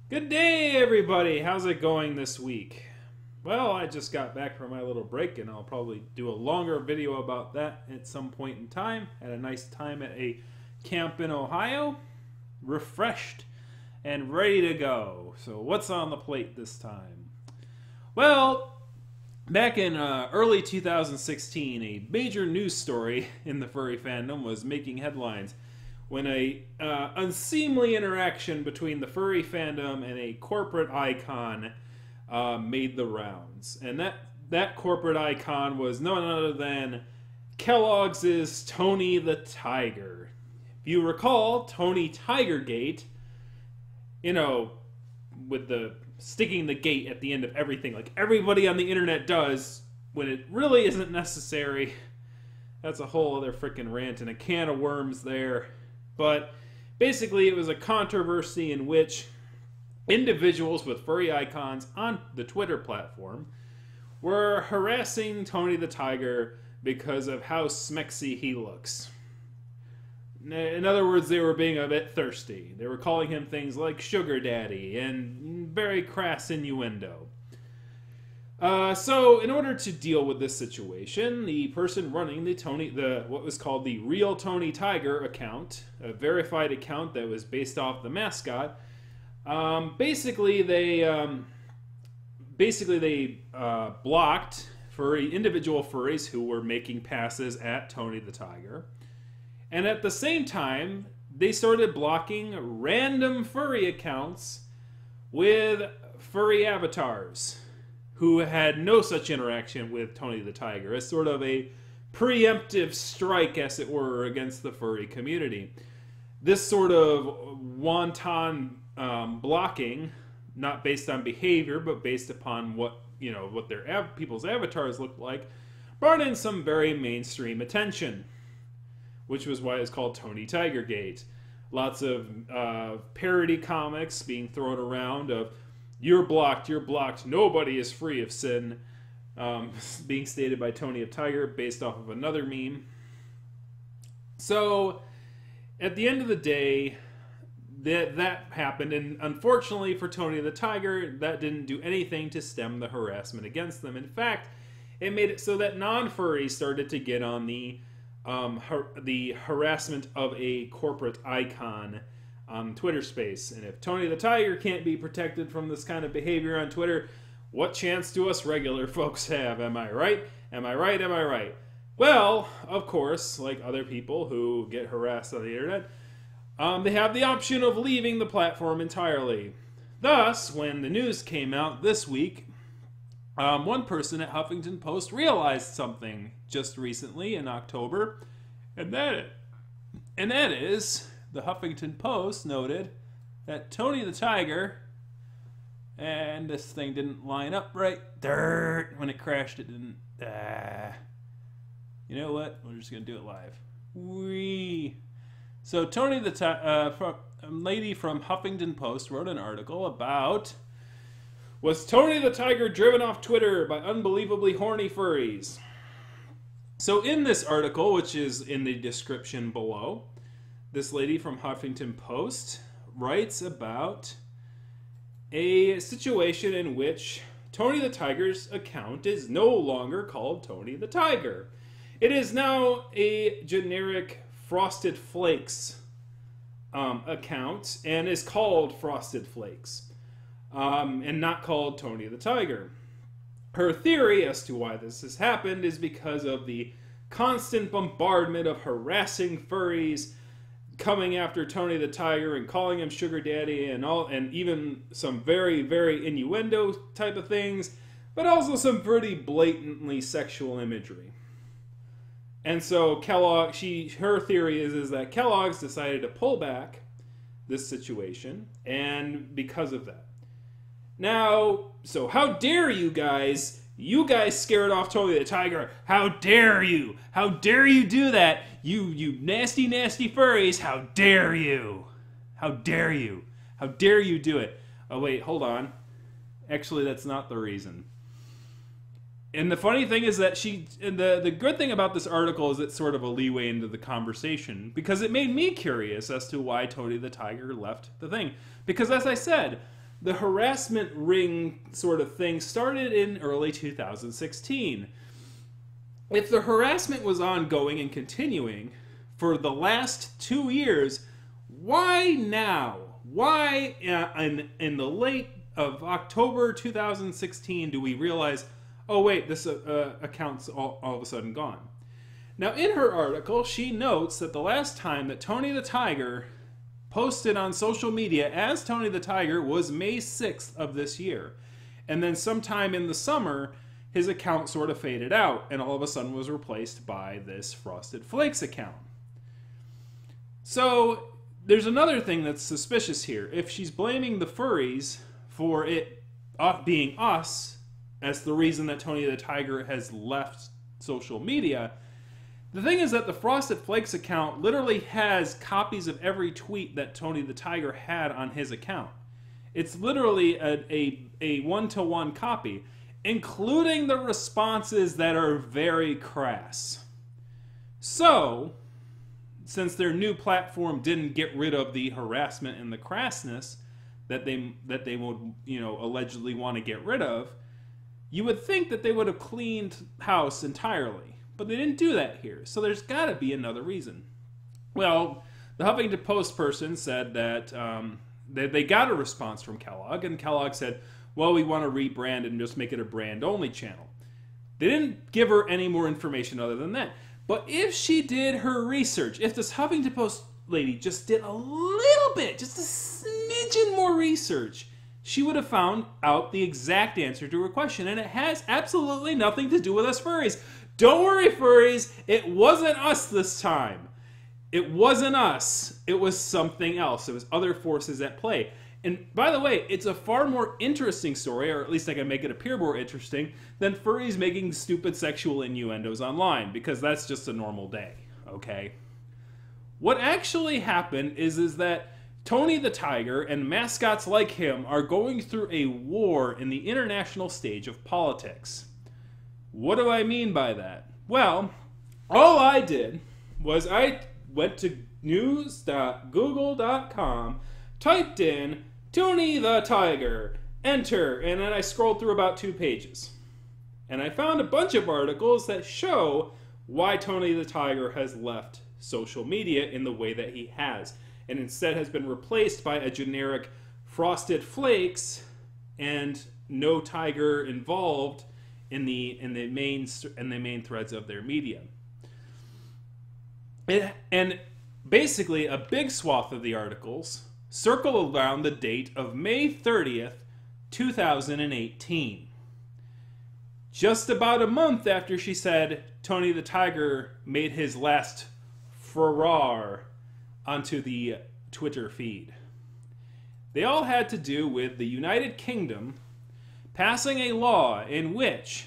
Good day, everybody. How's it going this week? Well, I just got back from my little break, and I'll probably do a longer video about that at some point in time. Had a nice time at a camp in Ohio, refreshed and ready to go. So, what's on the plate this time? Well, back in early 2016, a major news story in the furry fandom was making headlines when a unseemly interaction between the furry fandom and a corporate icon made the rounds. And that corporate icon was none other than Kellogg's Tony the Tiger. If you recall, Tony Tigergate, you know, with the sticking the gate at the end of everything, like everybody on the internet does when it really isn't necessary. That's a whole other freaking rant and a can of worms there. But basically, it was a controversy in which individuals with furry icons on the Twitter platform were harassing Tony the Tiger because of how smexy he looks. In other words, they were being a bit thirsty. They were calling him things like sugar daddy and very crass innuendo. So in order to deal with this situation, the person running what was called the Real Tony Tiger account, a verified account that was based off the mascot, basically they blocked individual furries who were making passes at Tony the Tiger, and at the same time they started blocking random furry accounts with furry avatars who had no such interaction with Tony the Tiger, as sort of a preemptive strike, as it were, against the furry community. This sort of wanton blocking, not based on behavior, but based upon what their people's avatars looked like, brought in some very mainstream attention, which was why it's called Tony Tigergate. Lots of parody comics being thrown around of you're blocked, nobody is free of sin, being stated by Tony the Tiger based off of another meme. So, at the end of the day, that happened, and unfortunately for Tony the Tiger, that didn't do anything to stem the harassment against them. In fact, it made it so that non-furries started to get on the harassment of a corporate icon on Twitter space. And if Tony the Tiger can't be protected from this kind of behavior on Twitter, what chance do us regular folks have? Am I right? Am I right? Am I right? Well, of course, like other people who get harassed on the internet, they have the option of leaving the platform entirely. Thus, when the news came out this week, one person at Huffington Post realized something just recently in October, and that is the Huffington Post noted that Tony the Tiger, and this thing didn't line up right. Dirt. When it crashed, it didn't. You know what? We're just going to do it live. Whee. So Tony the Tiger, a lady from Huffington Post wrote an article about, was Tony the Tiger driven off Twitter by unbelievably horny furries? So in this article, which is in the description below, this lady from Huffington Post writes about a situation in which Tony the Tiger's account is no longer called Tony the Tiger. It is now a generic Frosted Flakes account and is called Frosted Flakes and not called Tony the Tiger. Her theory as to why this has happened is because of the constant bombardment of harassing furries coming after Tony the Tiger and calling him sugar daddy and even some very, very innuendo type of things, but also some pretty blatantly sexual imagery. And so her theory is that Kellogg's decided to pull back this situation, and because of that. Now, so how dare you guys? You guys scared off Tony the Tiger. How dare you? How dare you do that? You nasty, nasty furries. How dare you? How dare you? How dare you do it? Oh, wait, hold on. Actually, that's not the reason. And the funny thing is that the good thing about this article is it's sort of a leeway into the conversation, because it made me curious as to why Tony the Tiger left the thing. Because as I said, the harassment ring sort of thing started in early 2016. If the harassment was ongoing and continuing for the last 2 years, why now? Why in the late of October 2016 do we realize, oh wait, this account's all of a sudden gone? Now in her article, she notes that the last time that Tony the Tiger posted on social media as Tony the Tiger was May 6th of this year. And then sometime in the summer, his account sort of faded out and all of a sudden was replaced by this Frosted Flakes account. So there's another thing that's suspicious here. If she's blaming the furries for it being us as the reason that Tony the Tiger has left social media, the thing is that the Frosted Flakes account literally has copies of every tweet that Tony the Tiger had on his account. It's literally a one-to-one copy, including the responses that are very crass. So, since their new platform didn't get rid of the harassment and the crassness that they would, allegedly want to get rid of, you would think that they would have cleaned house entirely. But they didn't do that here, so there's got to be another reason. Well, the Huffington Post person said that they got a response from Kellogg, and Kellogg said, well, we want to rebrand and just make it a brand-only channel. They didn't give her any more information other than that. But if she did her research, if this Huffington Post lady just did a little bit, just a smidgen more research, she would have found out the exact answer to her question, and it has absolutely nothing to do with us furries. Don't worry, furries, it wasn't us this time. It wasn't us. It was something else. It was other forces at play. And by the way, it's a far more interesting story, or at least I can make it appear more interesting, than furries making stupid sexual innuendos online, because that's just a normal day, okay? What actually happened is that Tony the Tiger and mascots like him are going through a war in the international stage of politics. What do I mean by that? Well, all I did was I went to news.google.com, typed in Tony the Tiger, enter, and then I scrolled through about 2 pages. And I found a bunch of articles that show why Tony the Tiger has left social media in the way that he has, and instead has been replaced by a generic Frosted Flakes and no tiger involved in the main threads of their media. And basically, a big swath of the articles circle around the date of May 30th, 2018. Just about a month after she said Tony the Tiger made his last furore onto the Twitter feed. They all had to do with the United Kingdom passing a law in which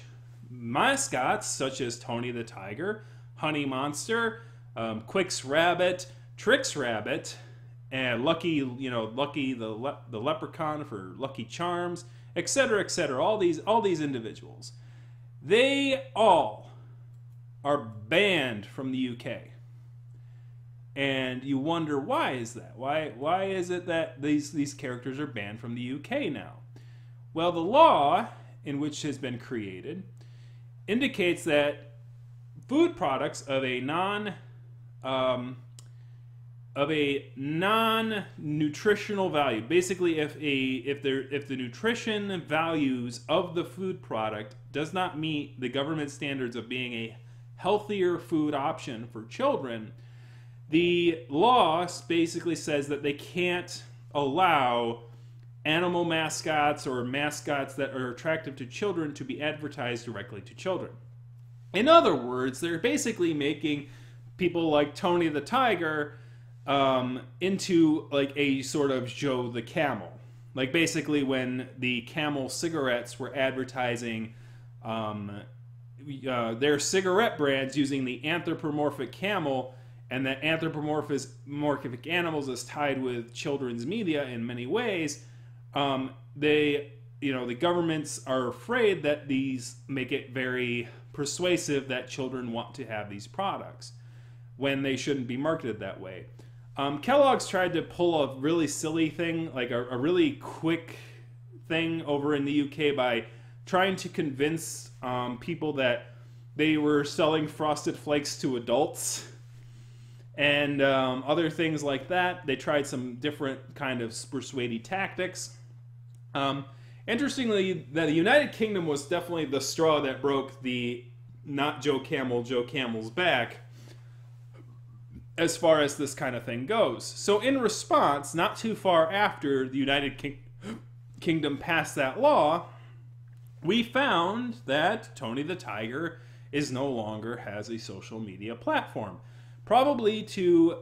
mascots such as Tony the Tiger, Honey Monster, Quix Rabbit, Trix Rabbit, and Lucky the Leprechaun for Lucky Charms, etc., etc. All these individuals, they all are banned from the UK. And you wonder, why is that? Why is it that these characters are banned from the UK now? Well, the law in which has been created indicates that food products of a non-nutritional value, basically if the nutrition values of the food product does not meet the government standards of being a healthier food option for children, the law basically says that they can't allow animal mascots or mascots that are attractive to children to be advertised directly to children. In other words, they're basically making people like Tony the Tiger into like a sort of Joe the Camel. Like basically when the Camel cigarettes were advertising their cigarette brands using the anthropomorphic camel, and that anthropomorphic animals is tied with children's media in many ways. The governments are afraid that these make it very persuasive that children want to have these products when they shouldn't be marketed that way. Kellogg's tried to pull a really silly thing, like a really quick thing over in the UK by trying to convince people that they were selling Frosted Flakes to adults and other things like that. They tried some different kind of persuading tactics. Interestingly, the United Kingdom was definitely the straw that broke the not Joe Camel's back as far as this kind of thing goes. So in response, not too far after the United Kingdom passed that law, we found that Tony the Tiger is no longer has a social media platform. Probably to,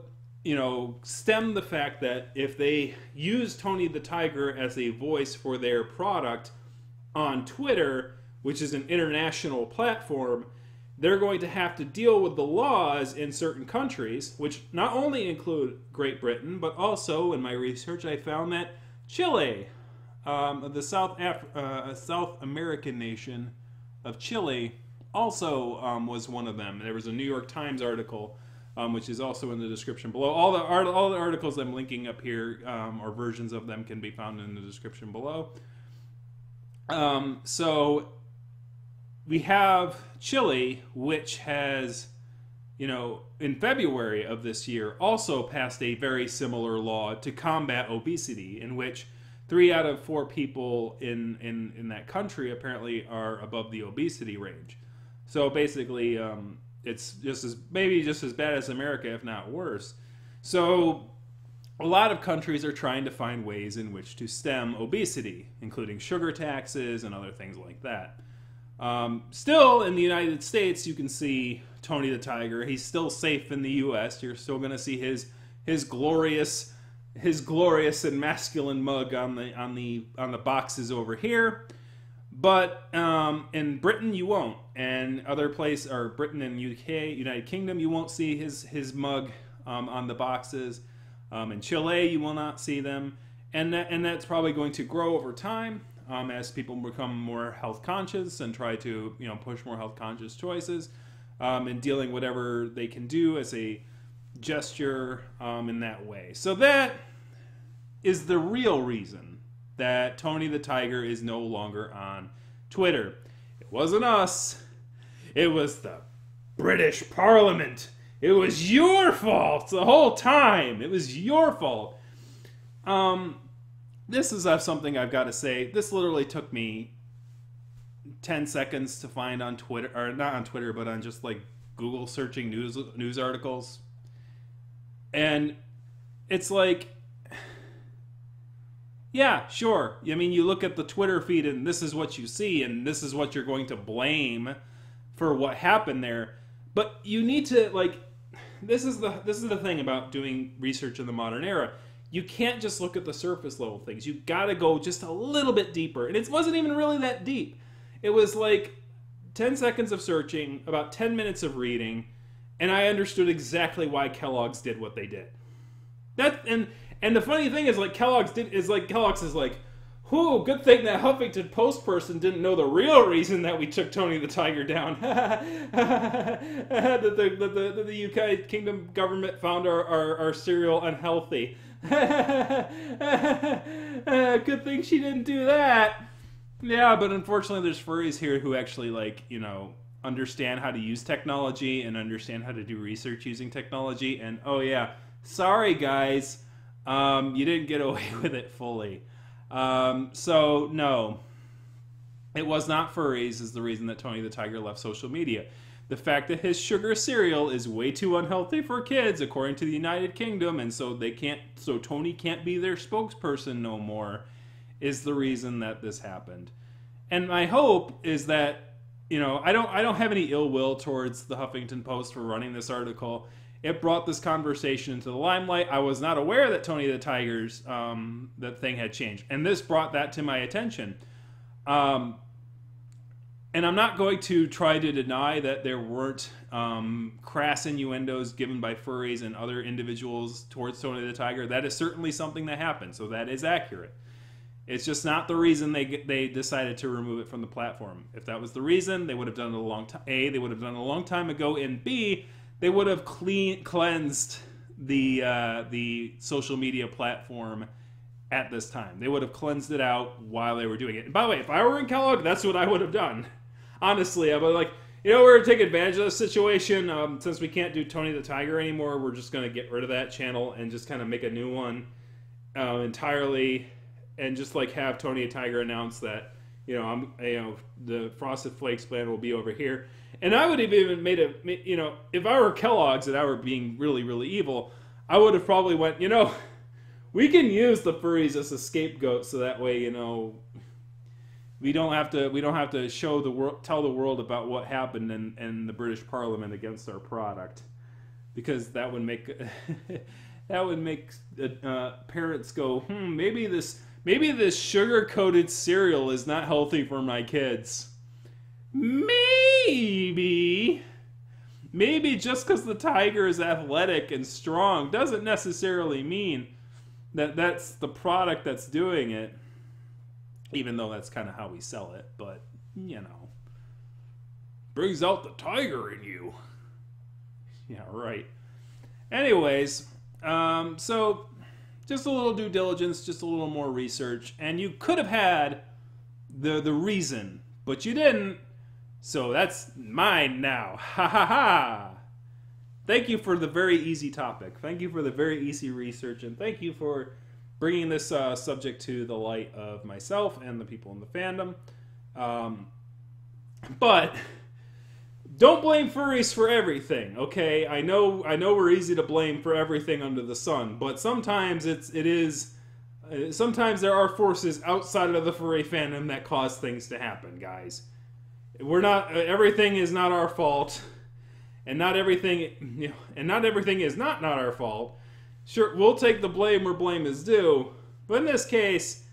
stem the fact that if they use Tony the Tiger as a voice for their product on Twitter, which is an international platform, they're going to have to deal with the laws in certain countries, which not only include Great Britain, but also, in my research, I found that Chile, the South American nation of Chile, also was one of them. There was a New York Times article, which is also in the description below. All the articles I'm linking up here, or versions of them, can be found in the description below. So we have Chile, which has, in February of this year, also passed a very similar law to combat obesity, in which 3 out of 4 people in that country apparently are above the obesity range. So basically, it's maybe just as bad as America, if not worse. So a lot of countries are trying to find ways in which to stem obesity, including sugar taxes and other things like that. Still, in the United States, you can see Tony the Tiger. He's still safe in the U.S. You're still going to see his glorious and masculine mug on the boxes over here. But in Britain, you won't, and other places, or Britain and UK, United Kingdom, you won't see his mug on the boxes. In Chile, you will not see them, and that's probably going to grow over time. As people become more health conscious and try to push more health conscious choices, and dealing whatever they can do as a gesture in that way. So that is the real reason that Tony the Tiger is no longer on Twitter. It wasn't us. It was the British Parliament. It was your fault the whole time. It was your fault. This is something I've got to say. This literally took me 10 seconds to find on Twitter, or not on Twitter, but on just like Google searching news articles. And it's like, yeah, sure. I mean, you look at the Twitter feed and this is what you see, and this is what you're going to blame for what happened there. But you need to, this is the thing about doing research in the modern era. You can't just look at the surface level things. You gotta go just a little bit deeper. And it wasn't even really that deep. It was like 10 seconds of searching, about 10 minutes of reading, and I understood exactly why Kellogg's did what they did. And the funny thing is, Kellogg's is like, whoo, good thing that Huffington Post person didn't know the real reason that we took Tony the Tiger down. that the UK Kingdom government found our cereal unhealthy. Good thing she didn't do that. Yeah, but unfortunately there's furries here who actually understand how to use technology and understand how to do research using technology, and oh yeah, sorry guys, you didn't get away with it fully. So no, it was not furries is the reason that Tony the Tiger left social media. The fact that his sugar cereal is way too unhealthy for kids, according to the United Kingdom, and so Tony can't be their spokesperson no more, is the reason that this happened. And my hope is that, I don't have any ill will towards the Huffington Post for running this article. It brought this conversation into the limelight. I was not aware that Tony the Tiger's that thing had changed, and this brought that to my attention. And I'm not going to try to deny that there weren't crass innuendos given by furries and other individuals towards Tony the Tiger. That is certainly something that happened, so that is accurate. It's just not the reason they decided to remove it from the platform. If that was the reason, they would have done it a long time. A, they would have done it a long time ago, and B, they would have cleansed the social media platform at this time. They would have cleansed it out while they were doing it. And by the way, if I were in Kellogg, that's what I would have done. Honestly, I would like, you know, we're going to take advantage of the situation. Since we can't do Tony the Tiger anymore, we're just going to get rid of that channel and just kind of make a new one entirely, and just like have Tony the Tiger announce that, the Frosted Flakes plan will be over here. And I would have even made a, if I were Kellogg's and I were being really, really evil, I would have probably went, we can use the furries as a scapegoat, so that way, we don't have to show the world, tell the world about what happened in the British Parliament against our product, because that would make parents go, maybe this sugar-coated cereal is not healthy for my kids. Maybe just because the tiger is athletic and strong doesn't necessarily mean that that's the product that's doing it, even though that's kind of how we sell it. But, brings out the tiger in you. Yeah, right. Anyways, so just a little due diligence, just a little more research, and you could have had the reason, but you didn't, so that's mine now. Ha ha ha! Thank you for the very easy topic. Thank you for the very easy research, and thank you for bringing this subject to the light of myself and the people in the fandom. But don't blame furries for everything, okay? I know we're easy to blame for everything under the sun, but sometimes sometimes there are forces outside of the furry fandom that cause things to happen, guys. Everything is not our fault, and not everything is not our fault. Sure, we'll take the blame where blame is due, but in this case,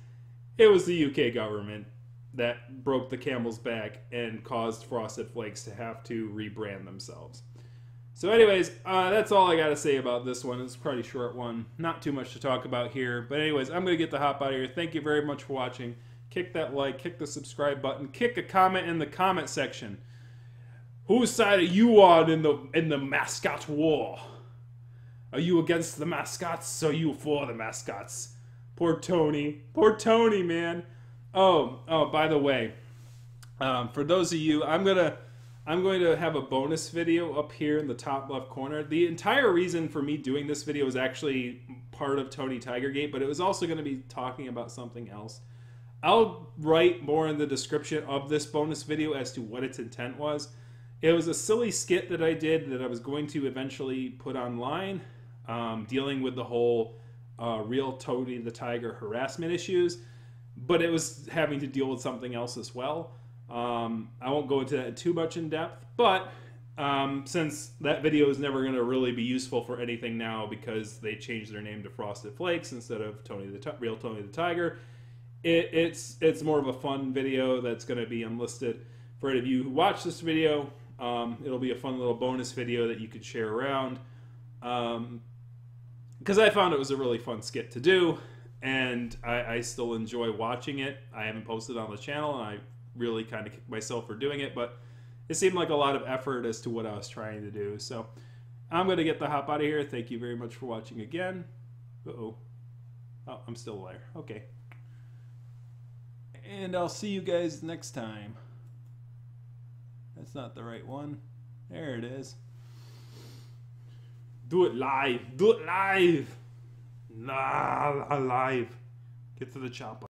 it was the UK government that broke the camel's back and caused Frosted Flakes to have to rebrand themselves. So anyways, that's all I got to say about this one. It's a pretty short one. Not too much to talk about here. But anyways, I'm going to get the hop out of here. Thank you very much for watching. Kick that like, kick the subscribe button, kick a comment in the comment section. Whose side are you on in the mascot war? Are you against the mascots, or are you for the mascots? Poor Tony, man. Oh, by the way, for those of you, I'm going to have a bonus video up here in the top left corner. The entire reason for me doing this video is actually part of Tony Tigergate, but it was also going to be talking about something else. I'll write more in the description of this bonus video as to what its intent was. It was a silly skit that I did that I was going to eventually put online, dealing with the whole real Tony the Tiger harassment issues. But it was having to deal with something else as well. I won't go into that too much in depth, but since that video is never going to really be useful for anything now because they changed their name to Frosted Flakes instead of real Tony the Tiger, it's more of a fun video that's going to be unlisted for any of you who watch this video. It'll be a fun little bonus video that you could share around, because I found it was a really fun skit to do. And I still enjoy watching it. I haven't posted on the channel, and I really kind of kicked myself for doing it, but it seemed like a lot of effort as to what I was trying to do. So I'm going to get the hop out of here. Thank you very much for watching again. Oh, I'm still there. Okay. And I'll see you guys next time. That's not the right one. There it is. Do it live. Do it live. Nah, alive. Get to the chopper.